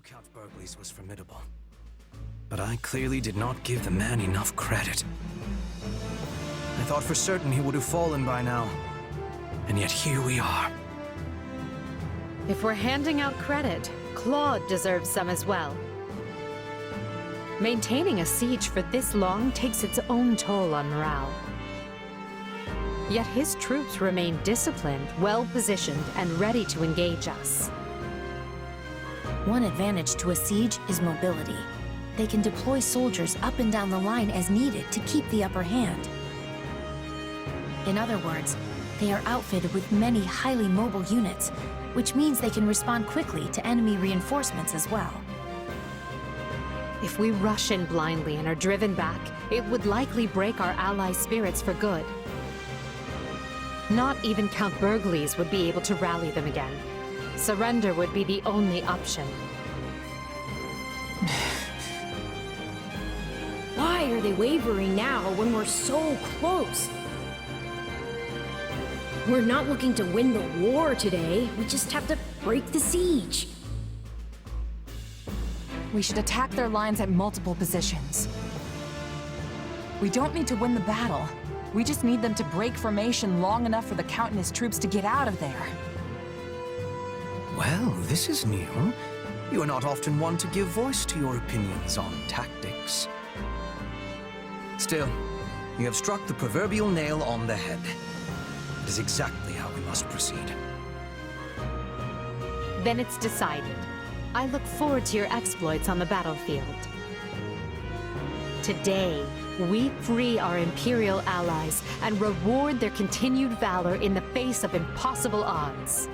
Count Burgley's was formidable. But I clearly did not give the man enough credit. I thought for certain he would have fallen by now. And yet here we are. If we're handing out credit, Claude deserves some as well. Maintaining a siege for this long takes its own toll on morale. Yet his troops remain disciplined, well-positioned, and ready to engage us. One advantage to a siege is mobility. They can deploy soldiers up and down the line as needed to keep the upper hand. In other words, they are outfitted with many highly mobile units, which means they can respond quickly to enemy reinforcements as well. If we rush in blindly and are driven back, it would likely break our allies' spirits for good. Not even Count Burgley's would be able to rally them again. Surrender would be the only option. Why are they wavering now when we're so close? We're not looking to win the war today. We just have to break the siege. We should attack their lines at multiple positions. We don't need to win the battle. We just need them to break formation long enough for the Count and his troops to get out of there. Well, this is new. You are not often one to give voice to your opinions on tactics. Still, you have struck the proverbial nail on the head. It is exactly how we must proceed. Then it's decided. I look forward to your exploits on the battlefield. Today, we free our Imperial allies and reward their continued valor in the face of impossible odds.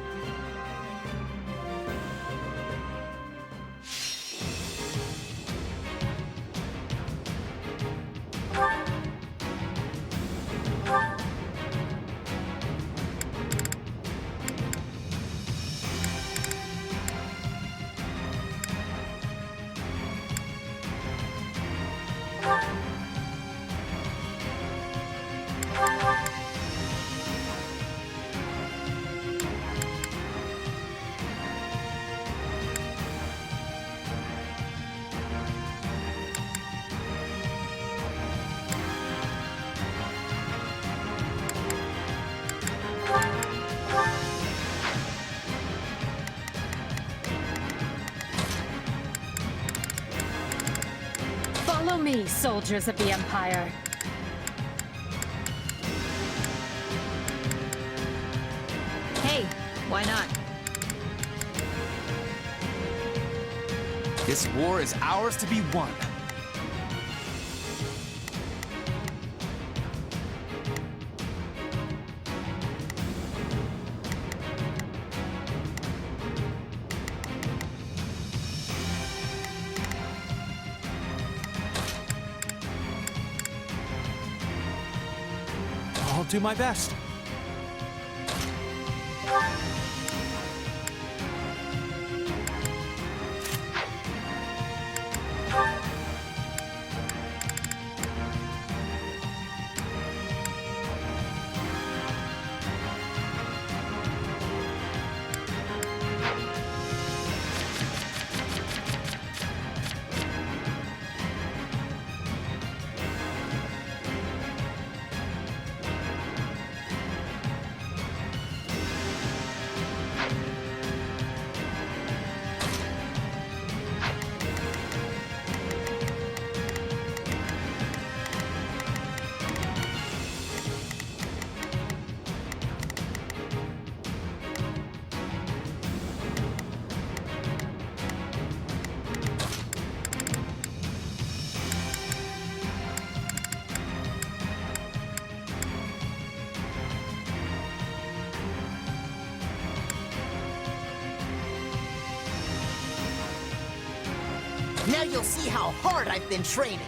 Follow me, soldiers of the Empire. Hey, why not? This war is ours to be won. I'll do my best. Now you'll see how hard I've been training.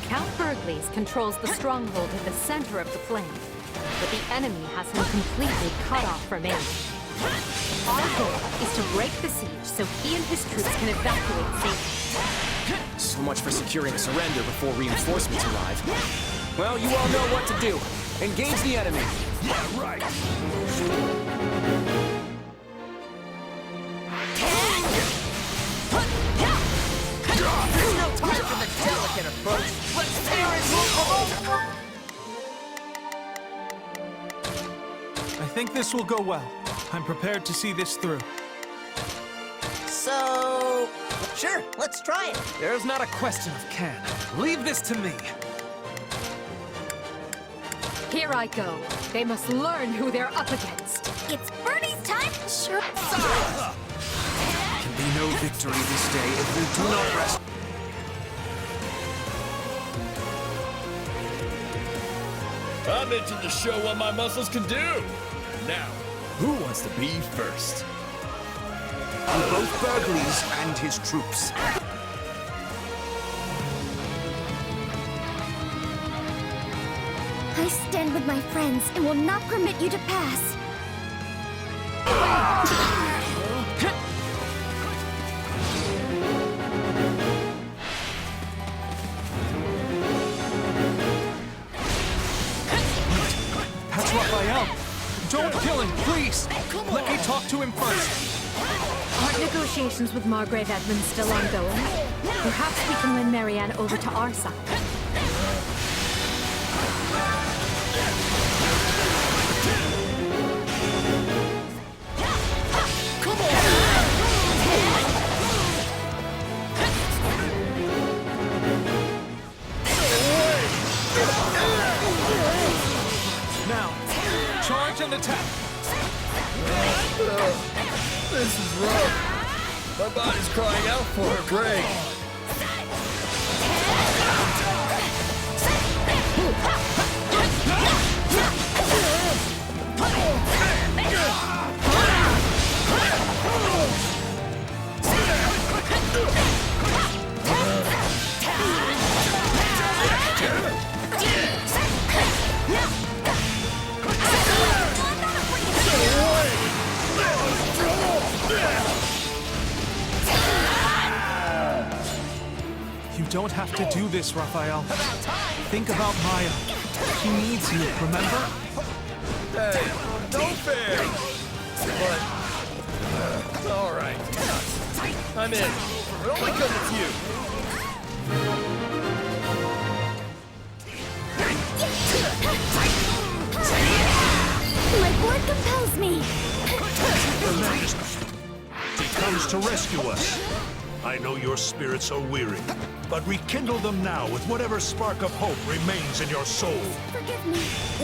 Count Burgley's controls the stronghold at the center of the flame, but the enemy has him completely cut off from aim. to break the siege so he and his troops can evacuate safely. So much for securing a surrender before reinforcements arrive. Well, you all know what to do. Engage the enemy. Yeah, right. There's no time for the delicate approach. Let's tear it from. I think this will go well. I'm prepared to see this through. So, sure, let's try it. There's not a question of can. Leave this to me. Here I go. They must learn who they're up against. It's Bernie's time! Sure. There can be no victory this day if we do not rest. I'm itching to show what my muscles can do. Now, who wants to be first? On both Burgles and his troops. I stand with my friends and will not permit you to pass. That's Raphael. Don't kill him, please. Let me talk to him first. Aren't negotiations with Margrave Edmund still ongoing? Perhaps we can win Marianne over to our side. Now, charge and attack. This is rough. My body's crying out for a break. You don't have to do this, Raphael. Think about Maya. He needs you, remember? Hey, no fair. But, all right. I'm in. But only because it's you. My blood compels me! Her Majesty, he comes to rescue us. I know your spirits are weary, but rekindle them now with whatever spark of hope remains in your soul. Forgive me.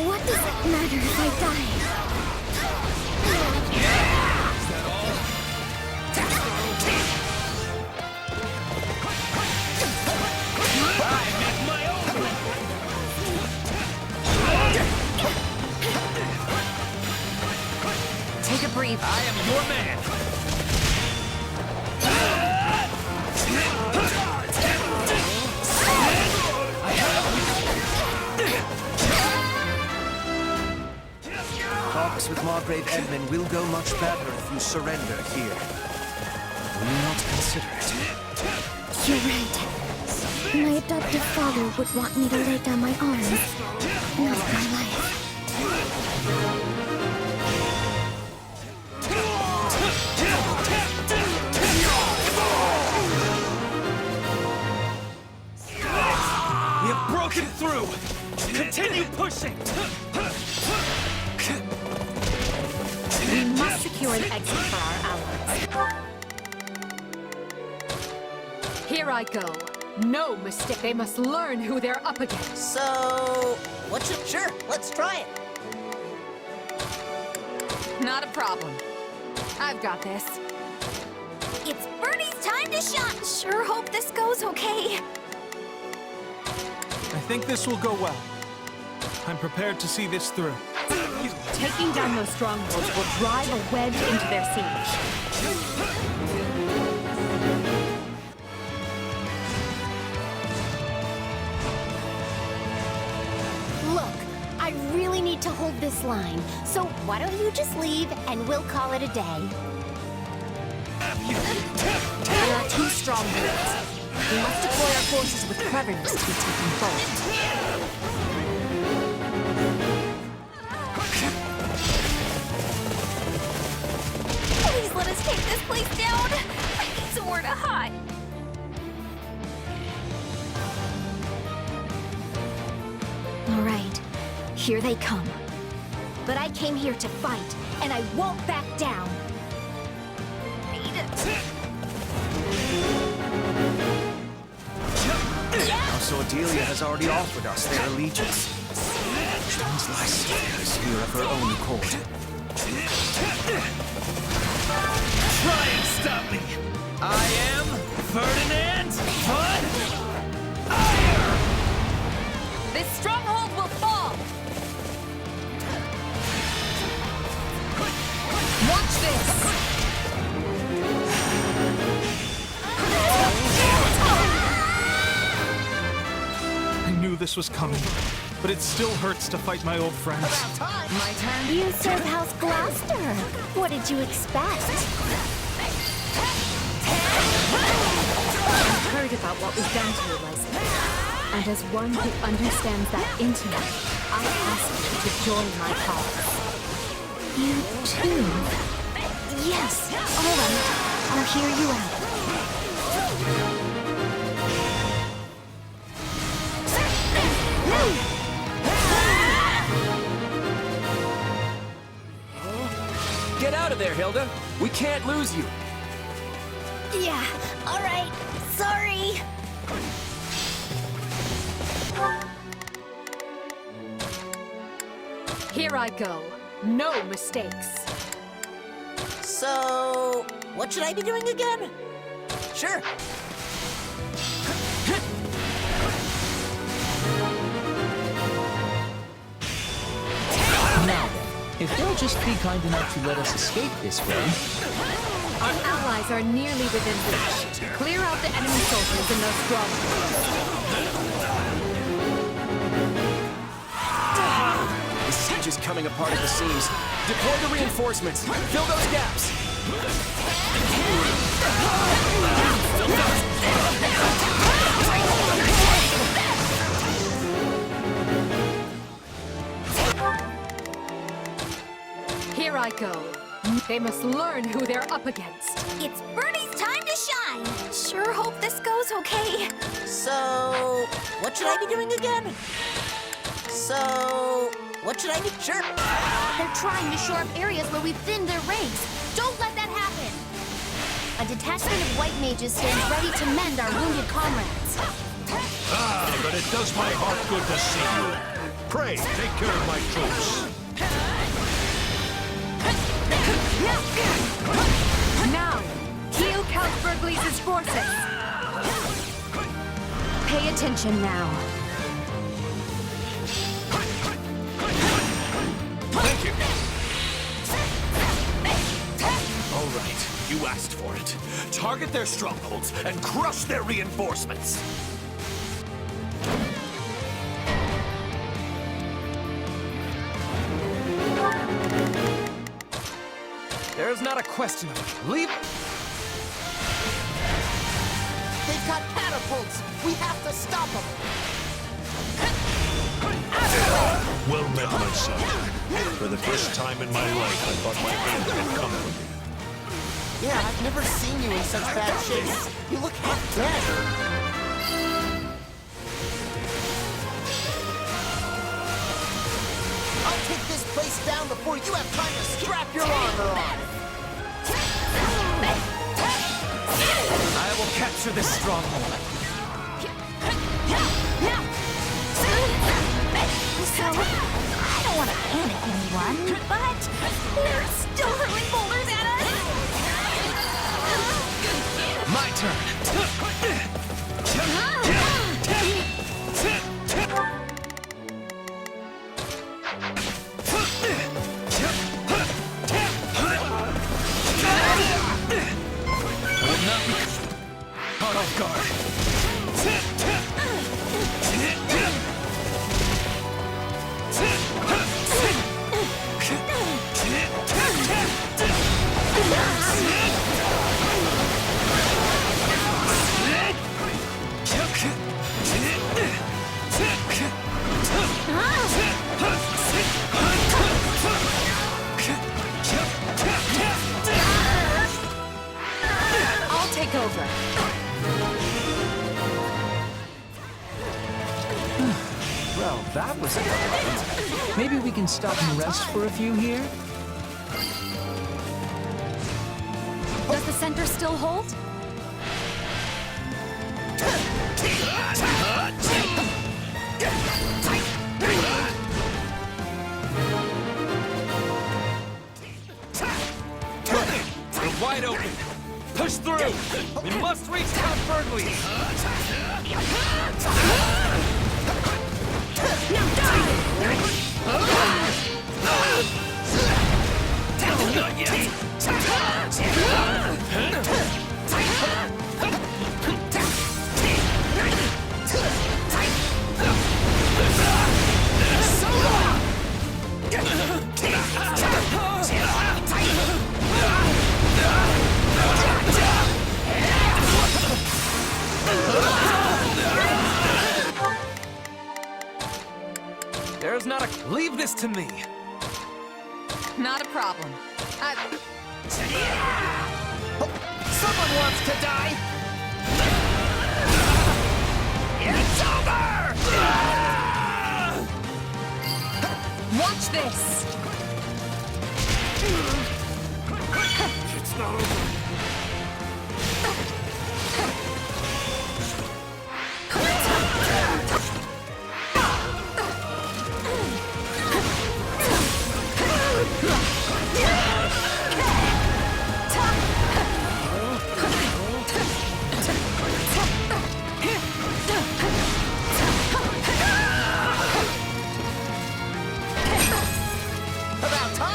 What does it matter if I die? Take a breather. I am your man. Talks with Margrave Edmund will go much better if you surrender here. Will you not consider it? You're right. My adoptive father would want me to lay down my arms, not my life. We have broken through! Continue pushing! We must secure an exit for our allies. Here I go. No mistake. They must learn who they're up against. So, sure, let's try it. Not a problem. I've got this. It's Bernie's time to shine! Sure hope this goes okay. I think this will go well. I'm prepared to see this through. Taking down those strongholds will drive a wedge into their siege. Look, I really need to hold this line, so why don't you just leave and we'll call it a day? There are two strongholds. We must deploy our forces with cleverness to be taken both. Please let us take this place down! I need somewhere to hide! Alright, here they come. But I came here to fight, and I won't back down! Also, Adelia has already offered us their allegiance. Jones Lycia is here of her own accord. Try and stop me! I am Ferdinand Von Ire! This stronghold will fall! Watch this! I knew this was coming, but it still hurts to fight my old friends. My turn? You serve House Gloucester. What did you expect? I've heard about what was done to you, Lycia. And as one who understands that intimately, I ask you to join my cause. You too? Yes, all right. I'll hear you out. Get out of there, Hilda! We can't lose you! Yeah, all right. Sorry. Here I go. No mistakes. So, what should I be doing again? Sure. Now then, if they'll just be kind enough to let us escape this way. Our allies are nearly within reach. Clear out the enemy soldiers in those strongholds. The siege is coming apart at the seams. Deploy the reinforcements. Fill those gaps. Here I go. They must learn who they're up against. It's Bernie's time to shine. Sure hope this goes okay. So, what should I be doing again? So, what should I do? Sure. They're trying to shore up areas where we've thinned their ranks. Don't let that happen. A detachment of white mages stands ready to mend our wounded comrades. Ah, but it does my heart good to see you. Pray, take care of my troops. Now, heal Count Bergliez's forces. Pay attention now. Thank you! All right, you asked for it. Target their strongholds and crush their reinforcements! There's not a question of it. Leave... They've got catapults. We have to stop them. Well met, my son. For the first time in my life, I thought my end had come for me. Yeah, I've never seen you in such bad shape. You look half dead. I'll take this place down before you have time to strap your armor on. I will capture this stronghold. So, I don't want to panic anyone, but they're still hurling boulders at us. My turn. Will not be caught off guard. take over. Well, that was a Maybe we can stop and rest for a few here? Does the center still hold? We're wide open. Push through. We must reach Count Berkeley. Not yet. There's not a... Leave this to me. Not a problem. Someone wants to die! It's over! Watch this! It's not over.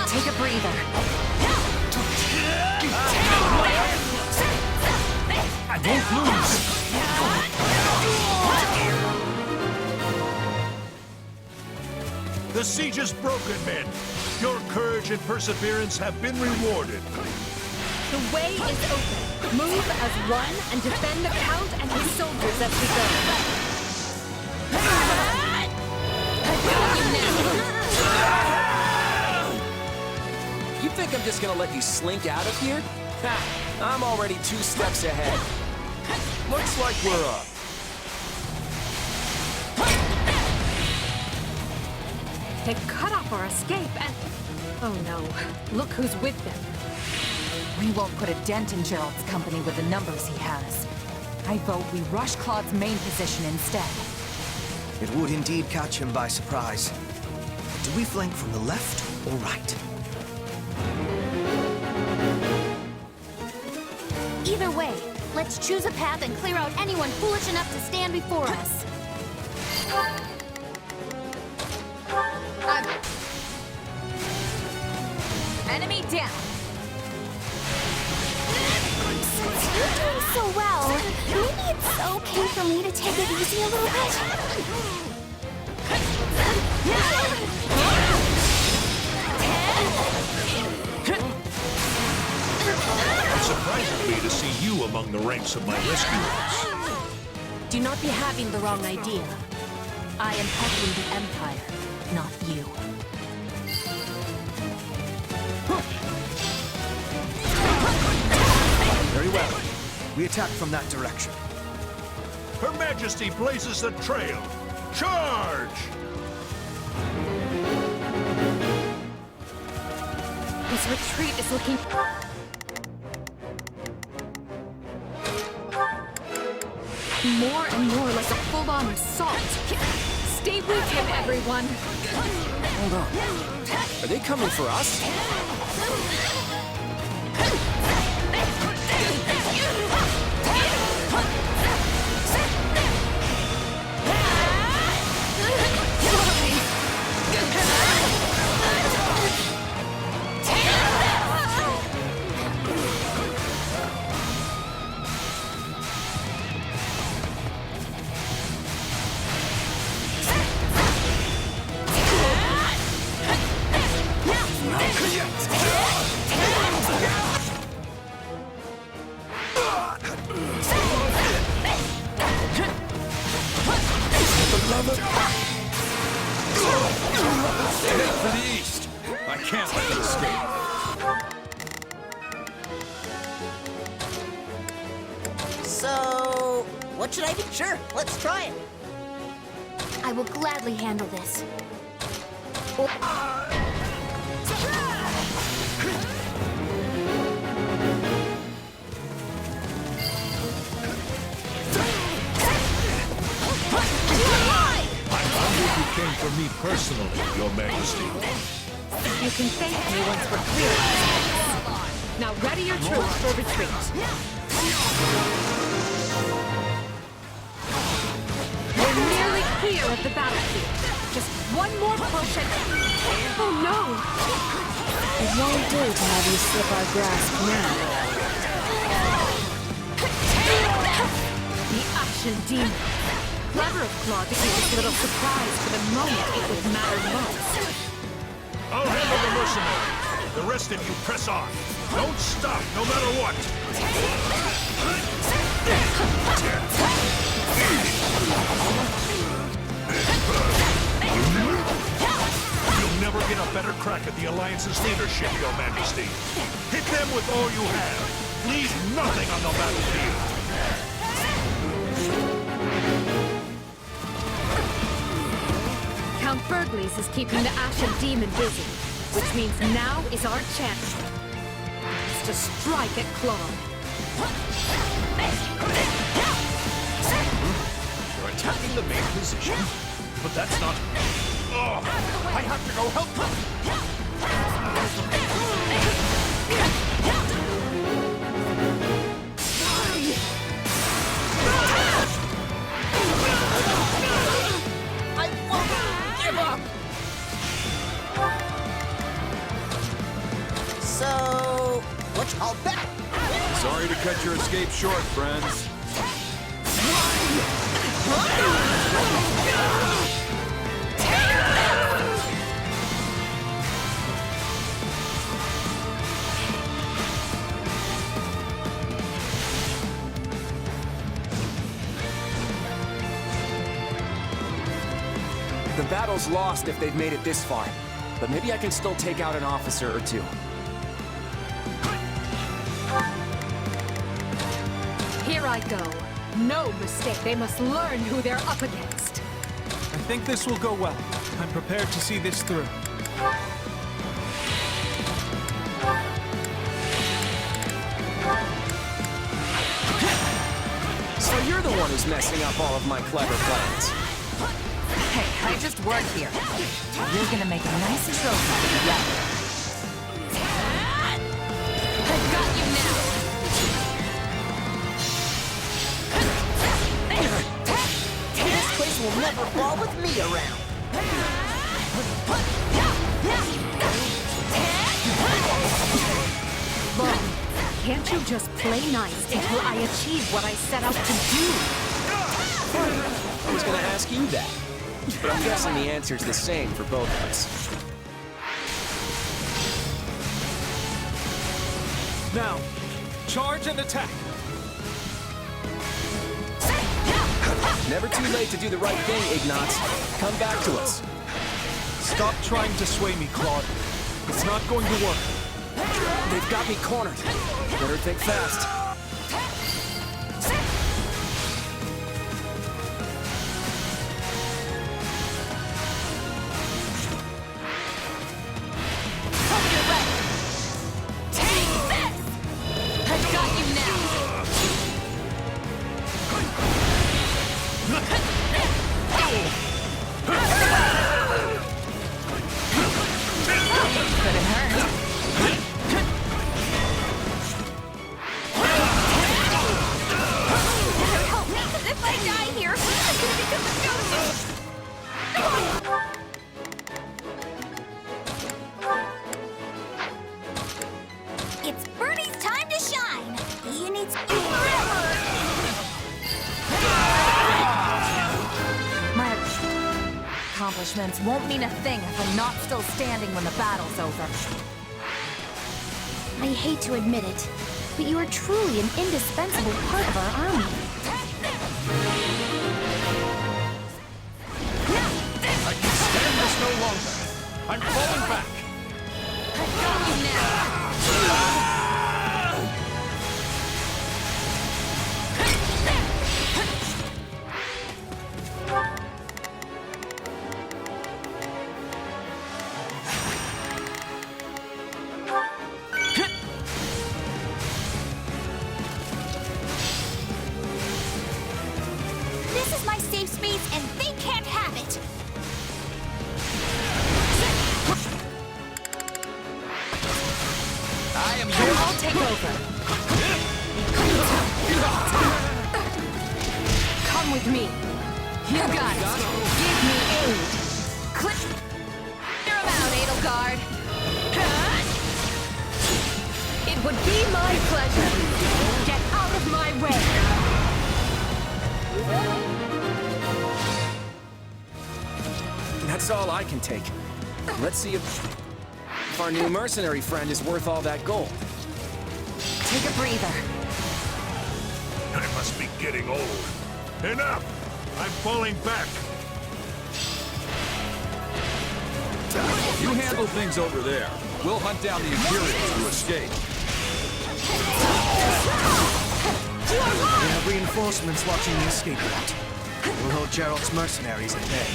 Take a breather. I won't lose! The siege is broken, men. Your courage and perseverance have been rewarded. The way is open. Move as one and defend the Count and his soldiers as we go. You think I'm just gonna let you slink out of here? Ha! I'm already 2 steps ahead. Looks like we're up. They've cut off our escape and... Oh no. Look who's with them. We won't put a dent in Gerald's company with the numbers he has. I vote we rush Claude's main position instead. It would indeed catch him by surprise. Do we flank from the left or right? Either way, let's choose a path and clear out anyone foolish enough to stand before us. Enemy down! Since you're doing so well, maybe it's okay for me to take it easy a little bit? It surprises me to see you among the ranks of my rescuers. Do not be having the wrong idea. I am helping the Empire, not you. Very well. We attack from that direction. Her Majesty blazes the trail. Charge! This retreat is looking... more and more like a full-on assault. Stay with him, everyone. Hold on. Are they coming for us? Head for the east. I can't let them escape. So, what should I do? Sure, let's try it. I will gladly handle this. I wonder if you came for me personally, Your Majesty. You can thank me once we're clear of this place. Now ready your troops for retreat. We're nearly clear of the battlefield. Just one more push and... Oh no! It won't do to have you slip our grasp now. The Ashen Demon. Clever of Claw to keep this little surprise for the moment it would matter most. I'll handle the mercenary. The rest of you press on. Don't stop, no matter what. You'll never get a better crack at the Alliance's leadership, Your Majesty. Hit them with all you have. Leave nothing on the battlefield. Count Burgleys is keeping the Ashen Demon busy, which means now is our chance to strike at Claude. You're attacking the main position, but that's not... Oh, I have to go help them! I won't give up! So, what's called back? Sorry to cut your escape short, friends. The battle's lost if they've made it this far, but maybe I can still take out an officer or two. Here I go. No mistake. They must learn who they're up against. I think this will go well. I'm prepared to see this through. So you're the one who's messing up all of my clever plans. Hey, I just work here. You're gonna make a nice trophy. Yeah. I've got you now. This place will never fall with me around. Look, can't you just play nice until I achieve what I set out to do? I was gonna ask you that, but I'm guessing the answer's the same for both of us. Now, charge and attack! Never too late to do the right thing, Ignatz. Come back to us. Stop trying to sway me, Claude. It's not going to work. They've got me cornered. Better think fast. Hope you're ready. Take this! I've got you now. Couldn't hurt. If I die here, it's Bernie's time to shine. He needs forever. My accomplishments won't mean a thing if I'm not still standing when the battle's over. I hate to admit it, but you are truly an indispensable part of our army. I can stand this no longer. I'm falling back. I've got you now. space and they can't have it! I am I'll take over. Come with me. You got it. Give me aid. Clear him out, Edelgard. It would be my pleasure. Get out of my way. That's all I can take. Let's see if our new mercenary friend is worth all that gold. Take a breather. I must be getting old. Enough! I'm falling back. You handle things over there. We'll hunt down the Imperials who escape. We have reinforcements watching the escape route. We'll hold Geralt's mercenaries at bay.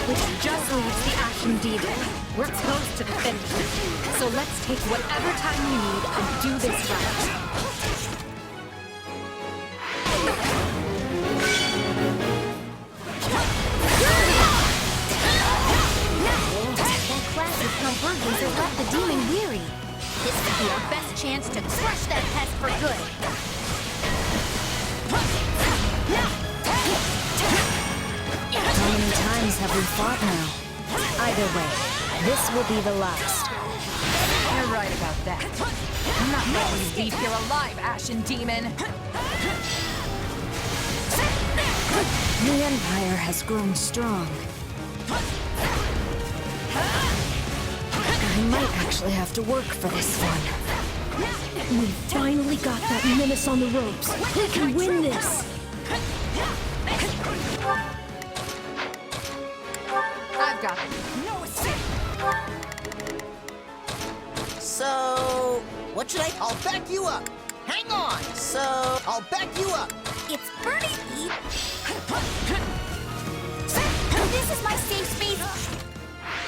Which just leaves the Ashen Demon. We're close to the finish. So let's take whatever time we need and do this right. That classic convergence has left the demon weary. This could be our best chance to crush that pest for good. How many times have we fought now? Either way, this will be the last. You're right about that. I'm not letting you leave here alive, Ashen Demon. The Empire has grown strong. I might actually have to work for this one. We finally got that menace on the ropes. We can win this! I've got it. No escape. So, what should I'll back you up. Hang on. So, I'll back you up. It's Birdie! This is my safe space,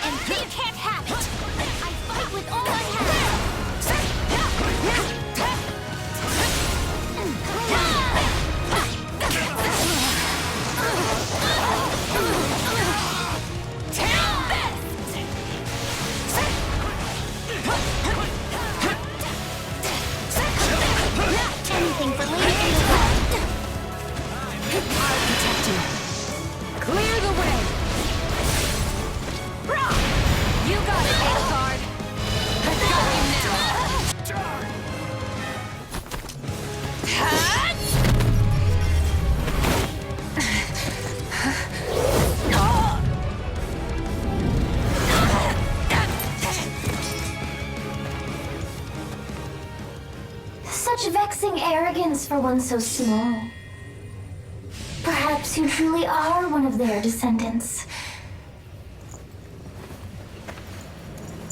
and they can't have it! I fight with all I have! Anything for Lady Edelgard! I'll protect you. Clear the way! You got it, Valor. Let's go in now. Such vexing arrogance for one so small. Perhaps you truly are one of their descendants.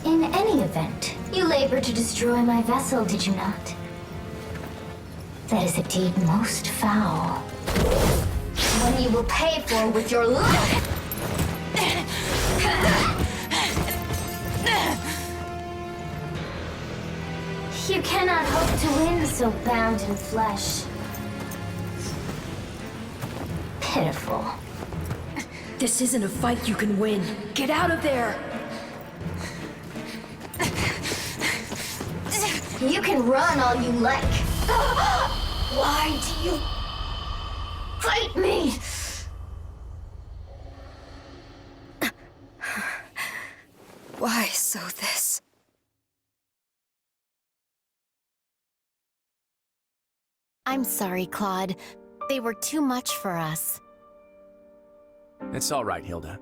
In any event, you labored to destroy my vessel, did you not? That is a deed most foul. One you will pay for with your life! You cannot hope to win so bound in flesh. Pitiful. This isn't a fight you can win. Get out of there! You can run all you like. Why do you fight me? Why so this? I'm sorry, Claude. They were too much for us. It's all right, Hilda.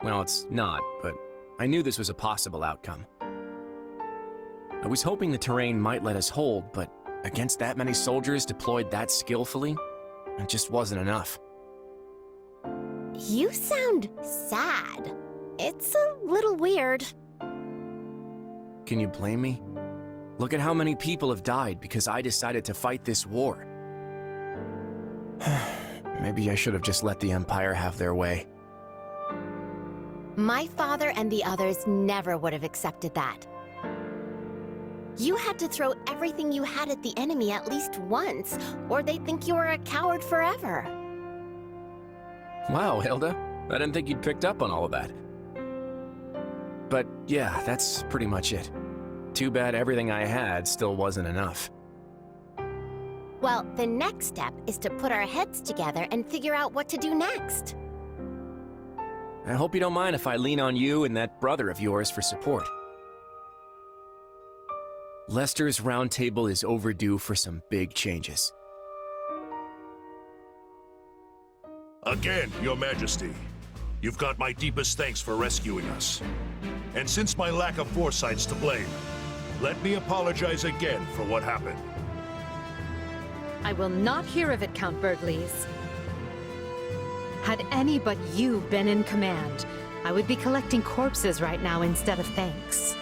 Well, it's not, but I knew this was a possible outcome. I was hoping the terrain might let us hold, but against that many soldiers deployed that skillfully, it just wasn't enough. You sound sad. It's a little weird. Can you blame me? Look at how many people have died because I decided to fight this war. Maybe I should have just let the Empire have their way. My father and the others never would have accepted that. You had to throw everything you had at the enemy at least once, or they'd think you were a coward forever. Wow, Hilda. I didn't think you'd picked up on all of that. But yeah, that's pretty much it. Too bad everything I had still wasn't enough. Well, the next step is to put our heads together and figure out what to do next. I hope you don't mind if I lean on you and that brother of yours for support. Lester's Round Table is overdue for some big changes. Again, Your Majesty. You've got my deepest thanks for rescuing us. And since my lack of foresight's to blame, let me apologize again for what happened. I will not hear of it, Count Bergles. Had any but you been in command, I would be collecting corpses right now instead of thanks.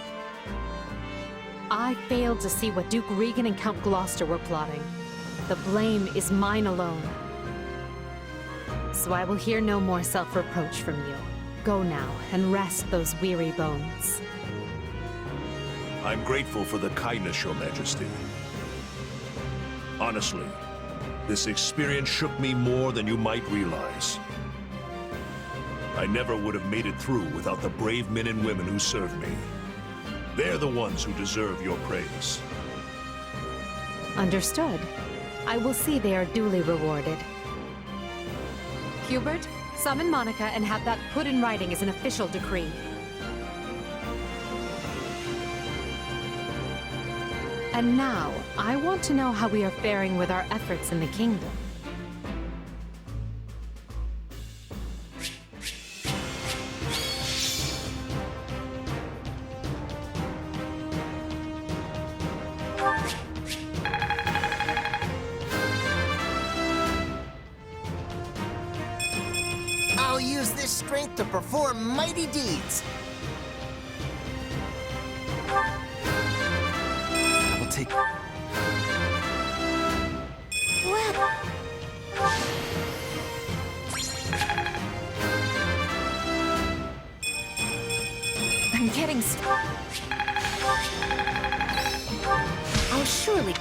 I failed to see what Duke Regan and Count Gloucester were plotting. The blame is mine alone. So I will hear no more self-reproach from you. Go now and rest those weary bones. I'm grateful for the kindness, Your Majesty. Honestly, this experience shook me more than you might realize. I never would have made it through without the brave men and women who served me. They're the ones who deserve your praise. Understood. I will see they are duly rewarded. Hubert, summon Monica and have that put in writing as an official decree. And now, I want to know how we are faring with our efforts in the kingdom. I'll use this strength to perform mighty deeds. I will take... I'm getting Oh, surely.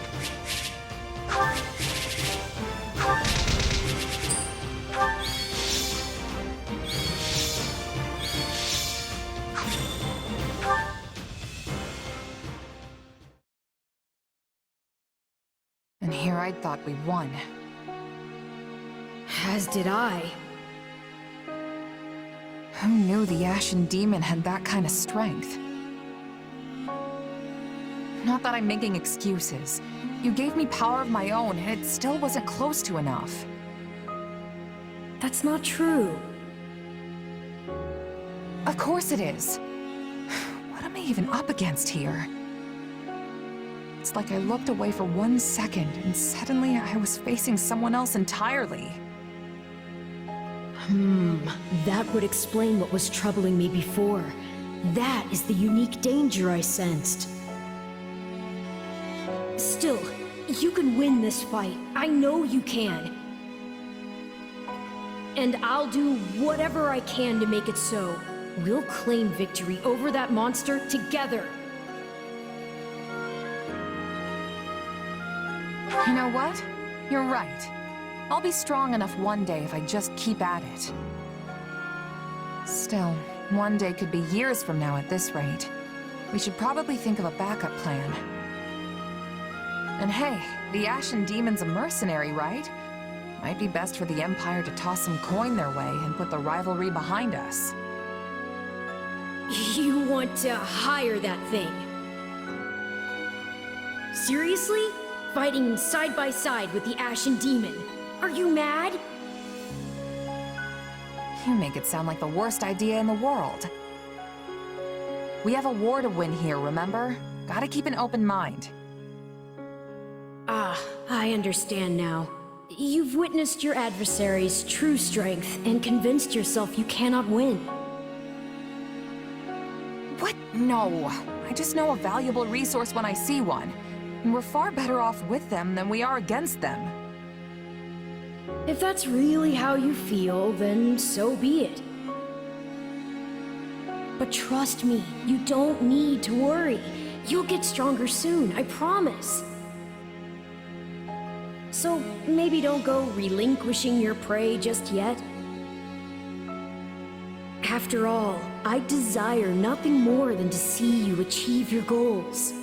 And here I'd thought we won. As did I. Who knew the Ashen Demon had that kind of strength? Not that I'm making excuses. You gave me power of my own, and it still wasn't close to enough. That's not true. Of course it is. What am I even up against here? It's like I looked away for 1 second, and suddenly I was facing someone else entirely. That would explain what was troubling me before. That is the unique danger I sensed. Still, you can win this fight. I know you can. And I'll do whatever I can to make it so. We'll claim victory over that monster together. You know what? You're right. I'll be strong enough one day if I just keep at it. Still, one day could be years from now at this rate. We should probably think of a backup plan. And hey, the Ashen Demon's a mercenary, right? Might be best for the Empire to toss some coin their way and put the rivalry behind us. You want to hire that thing? Seriously? Fighting side by side with the Ashen Demon? Are you mad? You make it sound like the worst idea in the world. We have a war to win here, remember? Gotta keep an open mind. Ah, I understand now. You've witnessed your adversary's true strength and convinced yourself you cannot win. What? No. I just know a valuable resource when I see one. And we're far better off with them than we are against them. If that's really how you feel, then so be it. But trust me, you don't need to worry. You'll get stronger soon, I promise. So maybe don't go relinquishing your prey just yet. After all, I desire nothing more than to see you achieve your goals.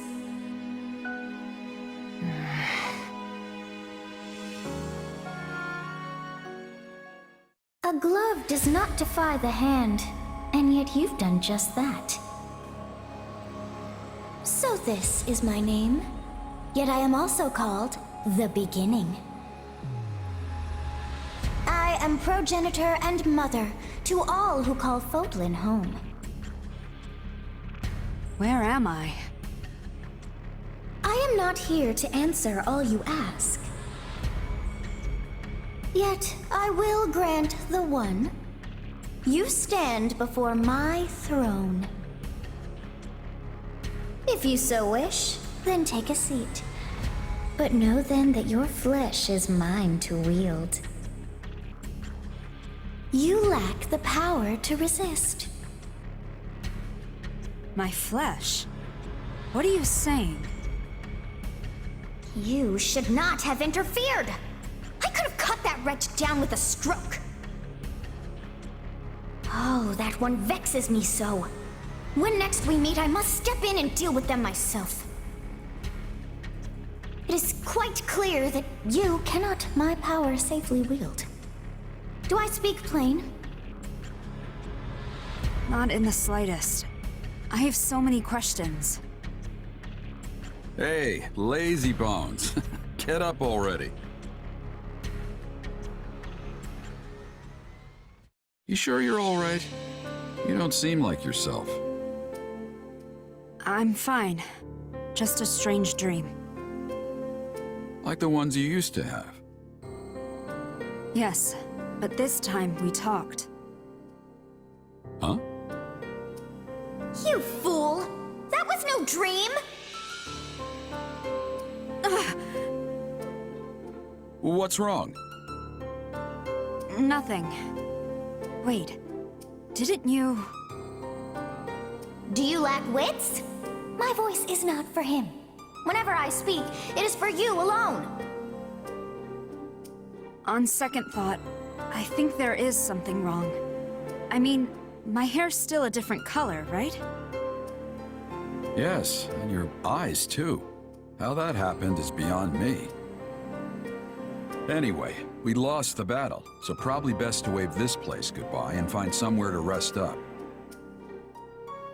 A glove does not defy the hand, and yet you've done just that. So this is my name, yet I am also called the Beginning. I am progenitor and mother to all who call Fodlan home. Where am I? I am not here to answer all you ask. Yet I will grant the one. You stand before my throne. If you so wish, then take a seat. But know then that your flesh is mine to wield. You lack the power to resist. My flesh? What are you saying? You should not have interfered. I could have cut that wretch down with a stroke. Oh, that one vexes me so. When next we meet, I must step in and deal with them myself. It is quite clear that you cannot my power safely wield. Do I speak plain? Not in the slightest. I have so many questions. Hey, lazy bones. Get up already. You sure you're all right? You don't seem like yourself. I'm fine. Just a strange dream. Like the ones you used to have. Yes, but this time we talked. Huh? You fool! That was no dream! What's wrong? Nothing. Wait, didn't you... Do you lack wits? My voice is not for him. Whenever I speak, it is for you alone. On second thought, I think there is something wrong. I mean, my hair's still a different color, right? Yes, and your eyes too. How that happened is beyond me. Anyway, we lost the battle, so probably best to wave this place goodbye and find somewhere to rest up.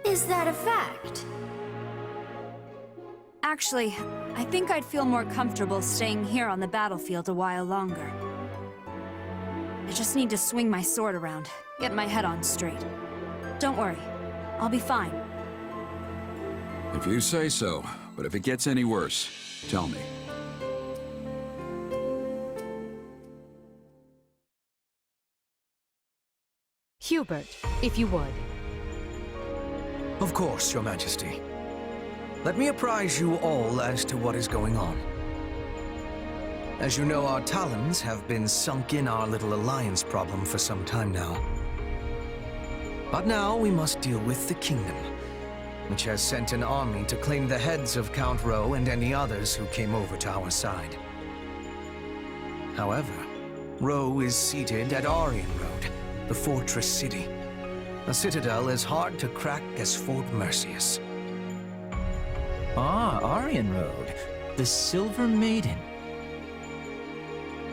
Is that a fact? Actually, I think I'd feel more comfortable staying here on the battlefield a while longer. I just need to swing my sword around, get my head on straight. Don't worry, I'll be fine. If you say so, but if it gets any worse, tell me. Hubert, if you would. Of course, Your Majesty. Let me apprise you all as to what is going on. As you know, our talons have been sunk in our little alliance problem for some time now. But now we must deal with the kingdom, which has sent an army to claim the heads of Count Rowe and any others who came over to our side. However, Rowe is seated at Aryan Road, the fortress city. A citadel as hard to crack as Fort Mercius. Ah, Aryan Road. The Silver Maiden.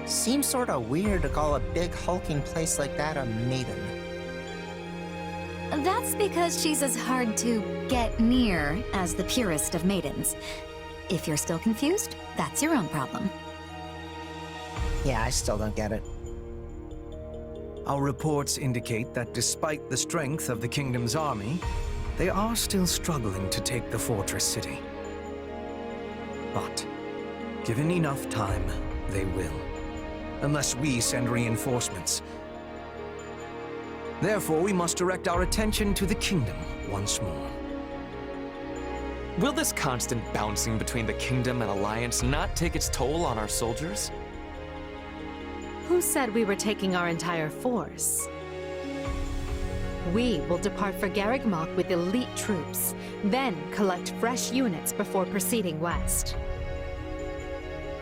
Seems sorta weird to call a big hulking place like that a maiden. That's because she's as hard to get near as the purest of maidens. If you're still confused, that's your own problem. Yeah, I still don't get it. Our reports indicate that despite the strength of the kingdom's army, they are still struggling to take the fortress city. But, given enough time, they will. Unless we send reinforcements. Therefore, we must direct our attention to the kingdom once more. Will this constant bouncing between the kingdom and alliance not take its toll on our soldiers? Who said we were taking our entire force? We will depart for Garrigmok with elite troops, then collect fresh units before proceeding west.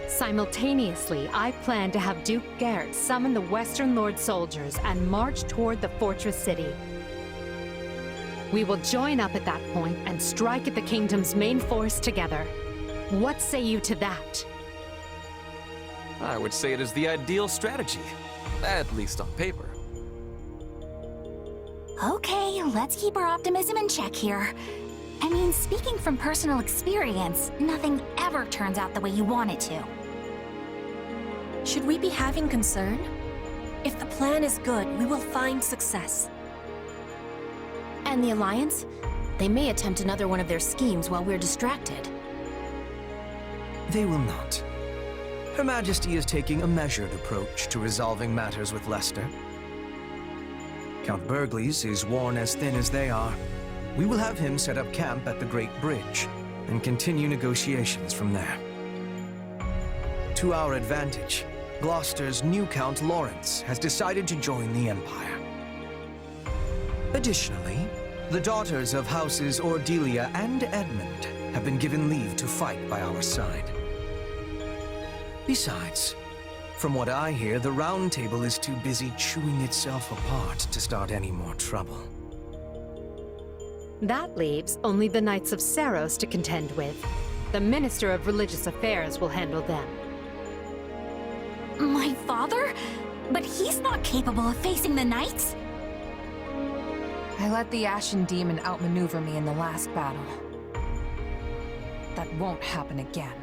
Simultaneously, I plan to have Duke Garrett summon the Western Lord soldiers and march toward the fortress city. We will join up at that point and strike at the kingdom's main force together. What say you to that? I would say it is the ideal strategy, at least on paper. Okay, let's keep our optimism in check here. I mean, speaking from personal experience, nothing ever turns out the way you want it to. Should we be having concern? If the plan is good, we will find success. And the Alliance? They may attempt another one of their schemes while we're distracted. They will not. Her Majesty is taking a measured approach to resolving matters with Leicester. Count Burgleys is worn as thin as they are. We will have him set up camp at the Great Bridge and continue negotiations from there. To our advantage, Gloucester's new Count Lawrence has decided to join the Empire. Additionally, the daughters of Houses Ordelia and Edmund have been given leave to fight by our side. Besides, from what I hear, the Round Table is too busy chewing itself apart to start any more trouble. That leaves only the Knights of Saros to contend with. The Minister of Religious Affairs will handle them. My father? But he's not capable of facing the Knights? I let the Ashen Demon outmaneuver me in the last battle. That won't happen again.